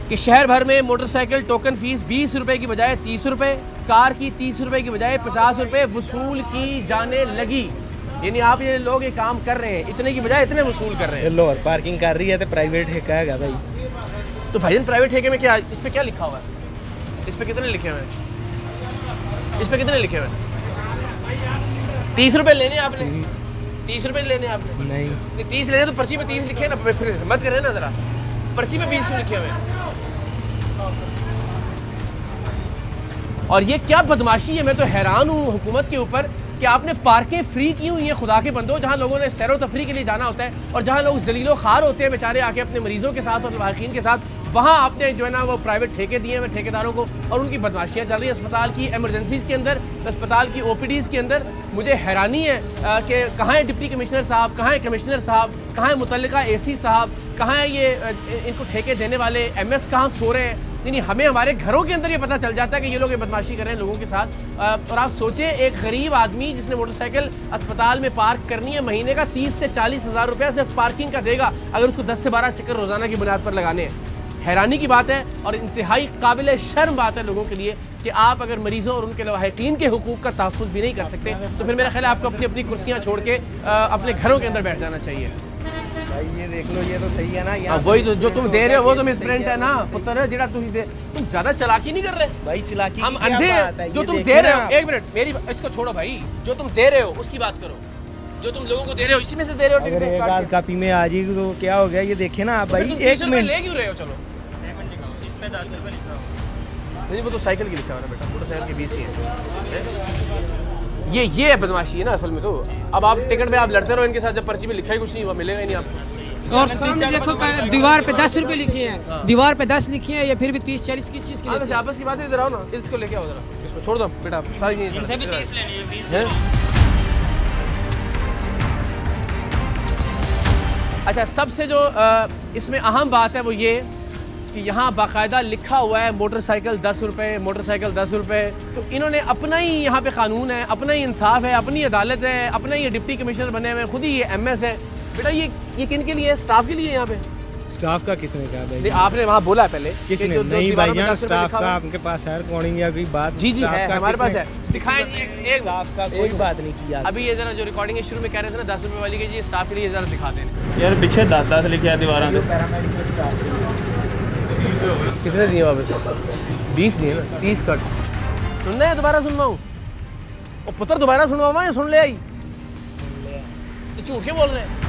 कि शहर भर में मोटरसाइकिल टोकन फीस 20 रुपये की बजाय 30 रुपये, कार की 30 रुपये की बजाय 50 रुपये वसूल की जाने लगी। यानी आप ये लोग ये काम कर रहे हैं, इतने की बजाय इतने वसूल कर रहे हैं। लोअर पार्किंग कर रही है तो प्राइवेट ठेका है भाई। तो भाईजान प्राइवेट ठेके में क्या, इस पे क्या लिखा हुआ है? इस पे कितने लिखे हुए हैं? इस पे कितने लिखे हुए हैं? 30 रुपए लेने आपने? 30 रुपए लेने आपने? नहीं 30 लेने तो पर्ची में 30 लिखे ना, फिर मत करें ना जरा, पर्ची में 20 क्यों लिखे हुए हैं? और ये क्या बदमाशी है, मैं तो हैरान हूँ हुकूमत के ऊपर कि आपने पार्कें फ्री की हुई हैं खुदा के बंदो, जहाँ लोगों ने सैरो तफरी के लिए जाना होता है और जहाँ लोग जलीलो खार होते हैं बेचारे आके अपने मरीजों के साथ और लवाहिकीन के साथ, वहाँ आपने जो है ना वो प्राइवेट ठेके दिए हैं ठेकेदारों को और उनकी बदमाशियाँ चल रही है अस्पताल की एमरजेंसीज़ के अंदर, अस्पताल की OPDs के अंदर। मुझे हैरानी है कि कहाँ है डिप्टी कमिश्नर साहब, कहाँ है कमिश्नर साहब, कहाँ है मुतल्लिका AC साहब, कहाँ है ये इनको ठेके देने वाले MS, कहाँ सो रहे हैं? नहीं, हमें हमारे घरों के अंदर ये पता चल जाता है कि ये लोग ये बदमाशी कर रहे हैं लोगों के साथ। और आप सोचें एक गरीब आदमी जिसने मोटरसाइकिल अस्पताल में पार्क करनी है, महीने का 30 से 40 हज़ार रुपया सिर्फ पार्किंग का देगा अगर उसको 10 से 12 चक्कर रोज़ाना की बुनियाद पर लगाने हैं। हैरानी की बात है और इंतहाई काबिल शर्म बात है लोगों के लिए कि आप अगर मरीजों और उनके लवाहिकीन के हुकूक का तहफ़्फ़ुज़ भी नहीं कर सकते तो फिर मेरा ख्याल है आपको अपनी अपनी कुर्सियाँ छोड़ के अपने घरों के अंदर बैठ जाना चाहिए। भाई ये देख लो, ये तो सही है ना, यहाँ वही तो जो तुम दे रहे हो वो तो मिसप्रिंट है ना पुत्र, जेड़ा तुम ज़्यादा चालाकी नहीं कर रहे भाई। चालाकी हम अंधे, जो तुम दे रहे हो, एक मिनट मेरी इसको छोड़ो भाई, जो तुम दे रहे हो उसकी बात करो, जो तुम लोगों को दे रहे हो इसी में से दे रहे हो। अगर एक आध कापी में आ जाएगी तो क्या हो गया, ये देखे ना आप भाई। 1 मिनट ले क्यों रहे हो? चलो इस पे 10 रुपए लिखा हो। नहीं वो तो साइकिल की लिखा हुआ है बेटा, मोटरसाइकिल की 20 ही है। ये बदमाशी है ना असल में। तो अब आप टिकट पे आप लड़ते रहो इनके साथ, जब पर्ची में लिखा ही कुछ नहीं हुआ मिलेगा ही नहीं आपको। और सामने देखो दीवार पे 10 रुपए लिखे हैं, दीवार पे 10 लिखे हैं, या फिर भी 30-40 किस चीज़ की? आपस की बात है, इधर आओ ना, इसको लेके आओ जरा, इसको छोड़ दो बेटा, सारी चीज़ें इनसे भी 30 लेनी है। अच्छा, सबसे जो इसमें अहम बात है वो ये कि यहाँ बाकायदा लिखा हुआ है मोटरसाइकिल 10 रुपये, मोटरसाइकिल 10 रुपये। तो इन्होंने अपना ही यहाँ पे कानून है, अपना ही इंसाफ है, अपनी अदालत है, अपना ही डिप्टी कमिश्नर बने हुए, खुद ही ये MS है। बेटा ये किन के लिए है? स्टाफ के लिए यहाँ पे? स्टाफ का किसने कहा भाई? आपने वहाँ बोला है पहले किसने? नहीं भाईजान, स्टाफ का आपके पास है रिकॉर्डिंग या कोई बात? जी है, हमारे पास है, दिखाएं। एक स्टाफ का कोई बात नहीं किया अभी। ये जरा जो रिकॉर्डिंग शुरू में कह रहे थे ना 10 रुपये वाली के, जी स्टाफ के लिए जरा दिखा दें यार। पीछे 10 लिखे है दीवार पे। कितने दिए वापस? 20 दिए ना, 30 कट। सुनना है दोबारा सुनवाऊँ? वो पुत्र दोबारा सुनवाऊँ या सुन ले आई? तो झूठ क्यों बोल रहे हैं?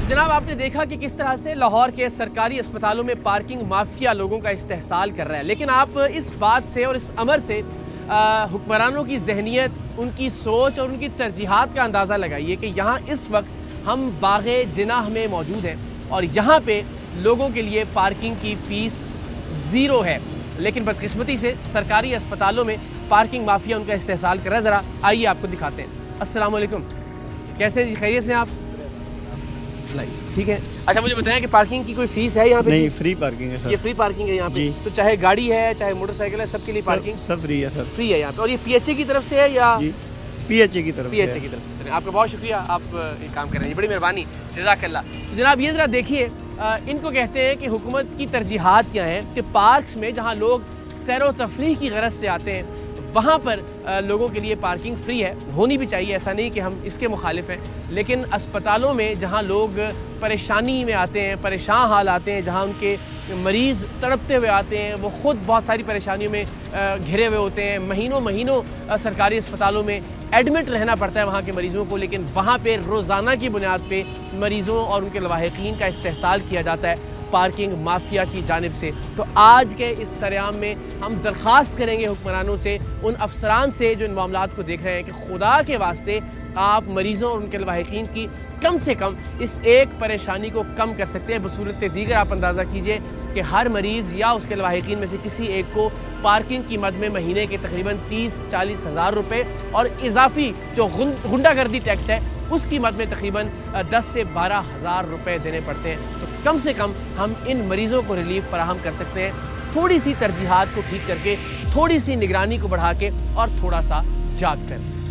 जनाब आपने देखा कि किस तरह से लाहौर के सरकारी अस्पतालों में पार्किंग माफिया लोगों का इस्तेहसाल कर रहा है। लेकिन आप इस बात से और इस अमर से हुक्मरानों की जहनियत, उनकी सोच और उनकी तरजीहात का अंदाज़ा लगाइए कि यहाँ इस वक्त हम बाग़े जिनाह में मौजूद हैं और यहाँ पे लोगों के लिए पार्किंग की फ़ीस 0 है। लेकिन बदकिस्मती से सरकारी अस्पतालों में पार्किंग माफिया उनका इस्तेहसाल कर रहा है। ज़रा आइए आपको दिखाते हैं। अस्सलाम वालेकुम, कैसे जी, खैरियत से आप? ठीक है। अच्छा मुझे बताएं कि पार्किंग की कोई फीस है यहाँ पे? नहीं, फ्री पार्किंग है सर। ये फ्री पार्किंग है यहाँ पे? तो चाहे गाड़ी है चाहे मोटरसाइकिल है, सबके लिए पार्किंग सब फ्री है सर। फ्री है यहाँ पे। और ये PHA की तरफ से है या? PHA की तरफ से। आपका बहुत शुक्रिया, आप ये काम कर रहे हैं, बड़ी मेहरबानी, जज़ाकल्लाह। तो जनाब ये ज़रा देखिए, इनको कहते हैं कि हुकूमत की तरजीहात क्या हैं कि पार्क्स में जहाँ लोग सैर व तफरीह की गरज से आते हैं वहाँ पर लोगों के लिए पार्किंग फ्री है, होनी भी चाहिए, ऐसा नहीं कि हम इसके मुखालिफ हैं। लेकिन अस्पतालों में जहाँ लोग परेशानी में आते हैं, परेशान हाल आते हैं, जहाँ उनके मरीज़ तड़पते हुए आते हैं, वो ख़ुद बहुत सारी परेशानियों में घिरे हुए होते हैं, महीनों महीनों सरकारी अस्पतालों में एडमिट रहना पड़ता है वहाँ के मरीज़ों को, लेकिन वहाँ पे रोज़ाना की बुनियाद पे मरीज़ों और उनके लवाहिकीन का इस्तेहसाल किया जाता है पार्किंग माफिया की जानिब से। तो आज के इस सरेआम में हम दरख्वास्त करेंगे हुक्मरानों से, उन अफसरान से जो इन मामलात को देख रहे हैं, कि खुदा के वास्ते आप मरीज़ों और उनके लवाहिकीन की कम से कम इस एक परेशानी को कम कर सकते हैं। बसूरत दीगर आप अंदाज़ा कीजिए कि हर मरीज़ या उसके लवाहिकीन में से किसी एक को पार्किंग की मद में महीने के तकरीबन 30-40 हज़ार रुपये और इजाफी जो गुंडागर्दी टैक्स है उसकी मद में तकरीबन 10 से 12 हज़ार रुपये देने पड़ते हैं। तो कम से कम हम इन मरीज़ों को रिलीफ फराहम कर सकते हैं, थोड़ी सी तरजीहात को ठीक करके, थोड़ी सी निगरानी को बढ़ा के और थोड़ा सा जाग कर।